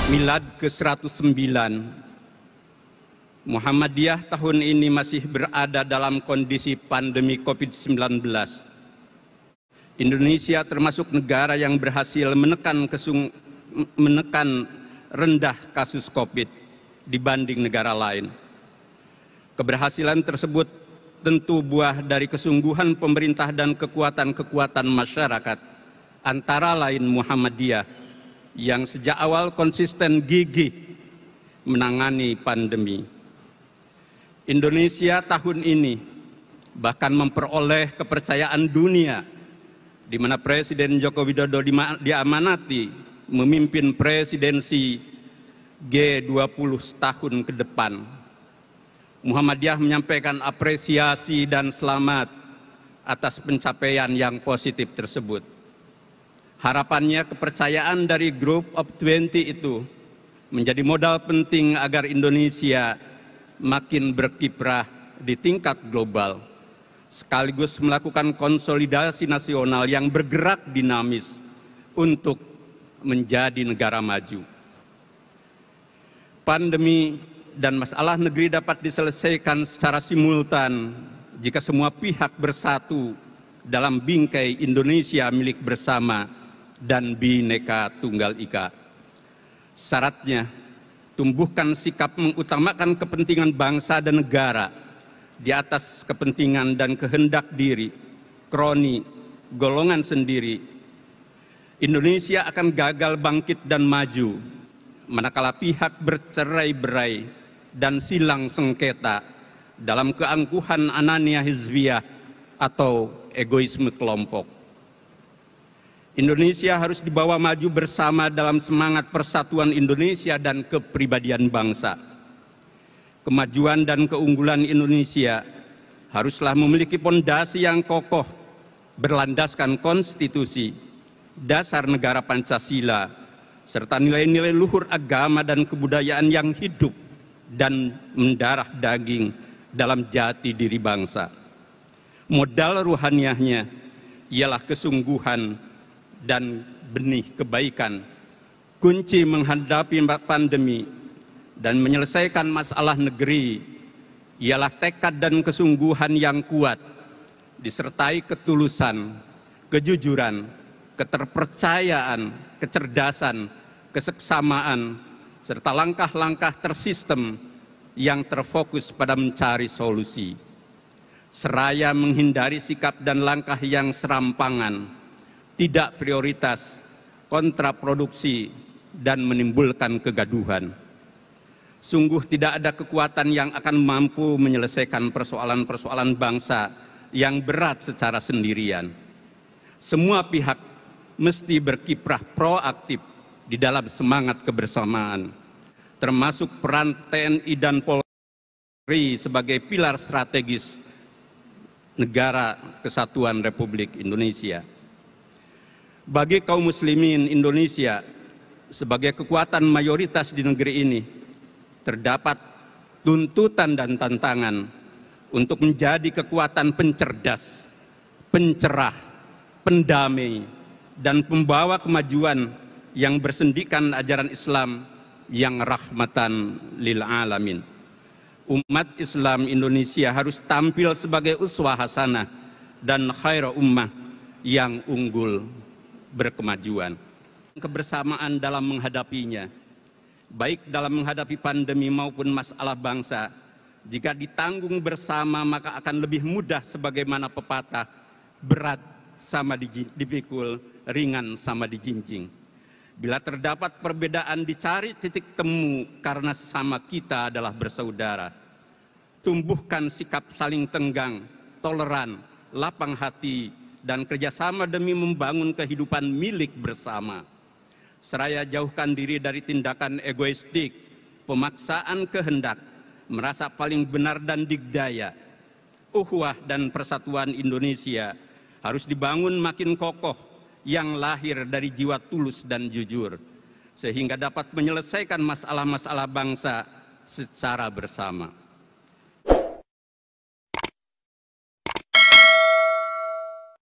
Milad ke-109, Muhammadiyah tahun ini masih berada dalam kondisi pandemi COVID-19. Indonesia termasuk negara yang berhasil menekan rendah kasus COVID dibanding negara lain. Keberhasilan tersebut tentu buah dari kesungguhan pemerintah dan kekuatan-kekuatan masyarakat, antara lain Muhammadiyah, yang sejak awal konsisten gigih menangani pandemi. Indonesia tahun ini bahkan memperoleh kepercayaan dunia, di mana Presiden Joko Widodo diamanati memimpin presidensi G20 tahun ke depan. Muhammadiyah menyampaikan apresiasi dan selamat atas pencapaian yang positif tersebut. Harapannya kepercayaan dari Group of 20 itu menjadi modal penting agar Indonesia makin berkiprah di tingkat global, sekaligus melakukan konsolidasi nasional yang bergerak dinamis untuk menjadi negara maju. Pandemi dan masalah negeri dapat diselesaikan secara simultan jika semua pihak bersatu dalam bingkai Indonesia milik bersama dan Bhinneka Tunggal Ika. Syaratnya, tumbuhkan sikap mengutamakan kepentingan bangsa dan negara di atas kepentingan dan kehendak diri, kroni, golongan sendiri. Indonesia akan gagal bangkit dan maju manakala pihak bercerai-berai dan silang sengketa dalam keangkuhan anania hizbiyah atau egoisme kelompok. Indonesia harus dibawa maju bersama dalam semangat persatuan Indonesia dan kepribadian bangsa. Kemajuan dan keunggulan Indonesia haruslah memiliki pondasi yang kokoh, berlandaskan konstitusi, dasar negara Pancasila, serta nilai-nilai luhur agama dan kebudayaan yang hidup dan mendarah daging dalam jati diri bangsa. Modal ruhaniahnya ialah kesungguhan dan benih kebaikan, kunci menghadapi pandemi dan menyelesaikan masalah negeri ialah tekad dan kesungguhan yang kuat, disertai ketulusan, kejujuran, keterpercayaan, kecerdasan, keseksamaan, serta langkah-langkah tersistem yang terfokus pada mencari solusi, seraya menghindari sikap dan langkah yang serampangan, tidak prioritas, kontraproduksi, dan menimbulkan kegaduhan. Sungguh tidak ada kekuatan yang akan mampu menyelesaikan persoalan-persoalan bangsa yang berat secara sendirian. Semua pihak mesti berkiprah proaktif di dalam semangat kebersamaan, termasuk peran TNI dan Polri sebagai pilar strategis negara kesatuan Republik Indonesia. Bagi kaum muslimin Indonesia sebagai kekuatan mayoritas di negeri ini, terdapat tuntutan dan tantangan untuk menjadi kekuatan pencerdas, pencerah, pendamai, dan pembawa kemajuan yang bersendikan ajaran Islam yang rahmatan lil alamin. Umat Islam Indonesia harus tampil sebagai uswah hasanah dan khaira ummah yang unggul berkemajuan. Kebersamaan dalam menghadapinya, baik dalam menghadapi pandemi maupun masalah bangsa, jika ditanggung bersama maka akan lebih mudah, sebagaimana pepatah, berat sama dipikul, ringan sama dijinjing. Bila terdapat perbedaan, dicari titik temu karena sesama kita adalah bersaudara. Tumbuhkan sikap saling tenggang, toleran, lapang hati, dan kerjasama demi membangun kehidupan milik bersama. Seraya jauhkan diri dari tindakan egoistik, pemaksaan kehendak, merasa paling benar dan digdaya. Ukhuwah dan persatuan Indonesia harus dibangun makin kokoh, yang lahir dari jiwa tulus dan jujur, sehingga dapat menyelesaikan masalah-masalah bangsa secara bersama.